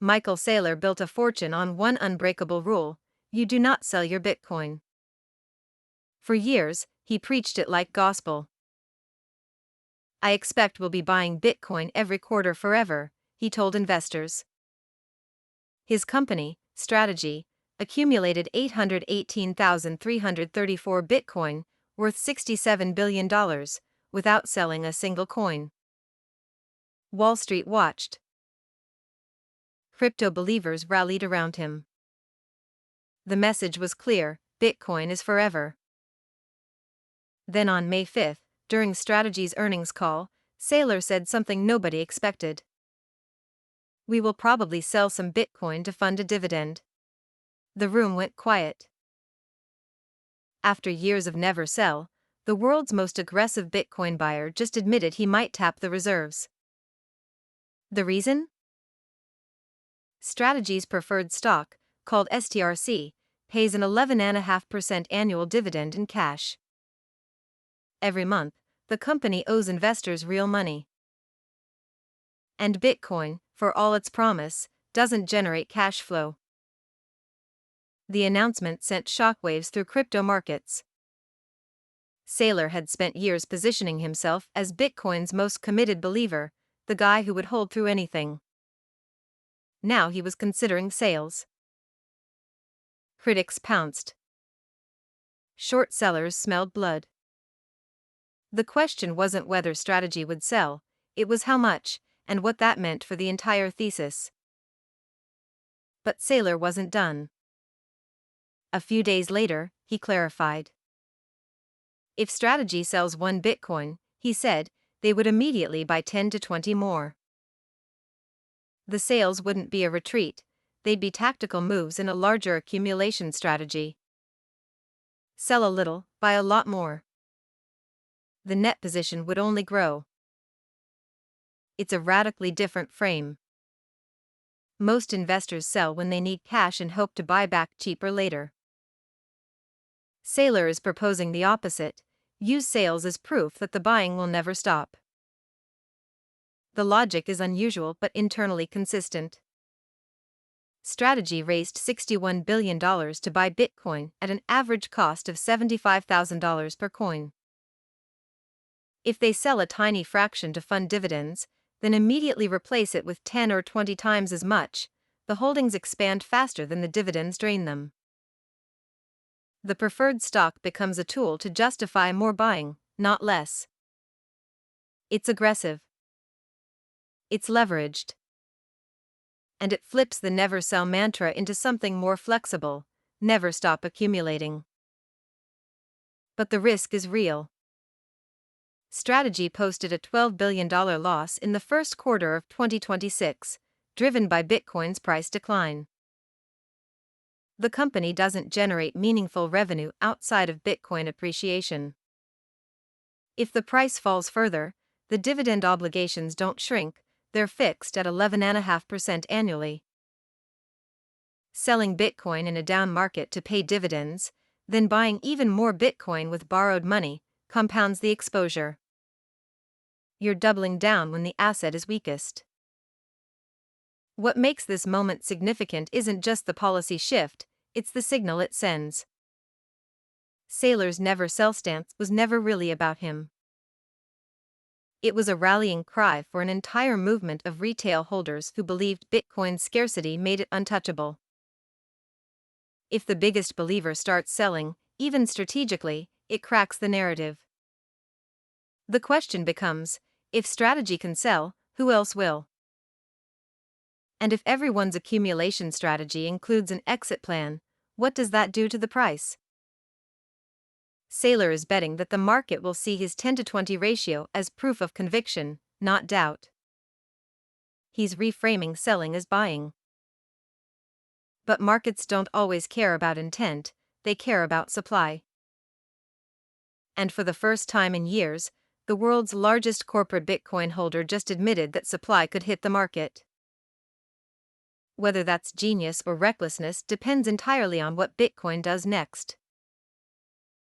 Michael Saylor built a fortune on one unbreakable rule: you do not sell your Bitcoin. For years, he preached it like gospel. "I expect we'll be buying Bitcoin every quarter forever," he told investors. His company, Strategy, accumulated 818,334 Bitcoin, worth $67 billion, without selling a single coin. Wall Street watched. Crypto believers rallied around him. The message was clear: Bitcoin is forever. Then on May 5, during Strategy's earnings call, Saylor said something nobody expected. "We will probably sell some Bitcoin to fund a dividend." The room went quiet. After years of never sell, the world's most aggressive Bitcoin buyer just admitted he might tap the reserves. The reason? Strategy's preferred stock, called STRC, pays an 11.5% annual dividend in cash. Every month, the company owes investors real money. And Bitcoin, for all its promise, doesn't generate cash flow. The announcement sent shockwaves through crypto markets. Saylor had spent years positioning himself as Bitcoin's most committed believer, the guy who would hold through anything. Now he was considering sales. Critics pounced. Short sellers smelled blood. The question wasn't whether Strategy would sell, it was how much, and what that meant for the entire thesis. But Saylor wasn't done. A few days later, he clarified. If Strategy sells one Bitcoin, he said, they would immediately buy 10 to 20 more. The sales wouldn't be a retreat, they'd be tactical moves in a larger accumulation strategy. Sell a little, buy a lot more. The net position would only grow. It's a radically different frame. Most investors sell when they need cash and hope to buy back cheaper later. Saylor is proposing the opposite: use sales as proof that the buying will never stop. The logic is unusual but internally consistent. Strategy raised $61 billion to buy Bitcoin at an average cost of $75,000 per coin. If they sell a tiny fraction to fund dividends, then immediately replace it with 10 or 20 times as much, the holdings expand faster than the dividends drain them. The preferred stock becomes a tool to justify more buying, not less. It's aggressive. It's leveraged. And it flips the never sell mantra into something more flexible: never stop accumulating. But the risk is real. Strategy posted a $12 billion loss in the first quarter of 2026, driven by Bitcoin's price decline. The company doesn't generate meaningful revenue outside of Bitcoin appreciation. If the price falls further, the dividend obligations don't shrink, they're fixed at 11.5% annually. Selling Bitcoin in a down market to pay dividends, then buying even more Bitcoin with borrowed money, compounds the exposure. You're doubling down when the asset is weakest. What makes this moment significant isn't just the policy shift, it's the signal it sends. Saylor's never sell stance was never really about him. It was a rallying cry for an entire movement of retail holders who believed Bitcoin's scarcity made it untouchable. If the biggest believer starts selling, even strategically, it cracks the narrative. The question becomes, if Strategy can sell, who else will? And if everyone's accumulation strategy includes an exit plan, what does that do to the price? Saylor is betting that the market will see his 10 to 20 ratio as proof of conviction, not doubt. He's reframing selling as buying. But markets don't always care about intent, they care about supply. And for the first time in years, the world's largest corporate Bitcoin holder just admitted that supply could hit the market. Whether that's genius or recklessness depends entirely on what Bitcoin does next.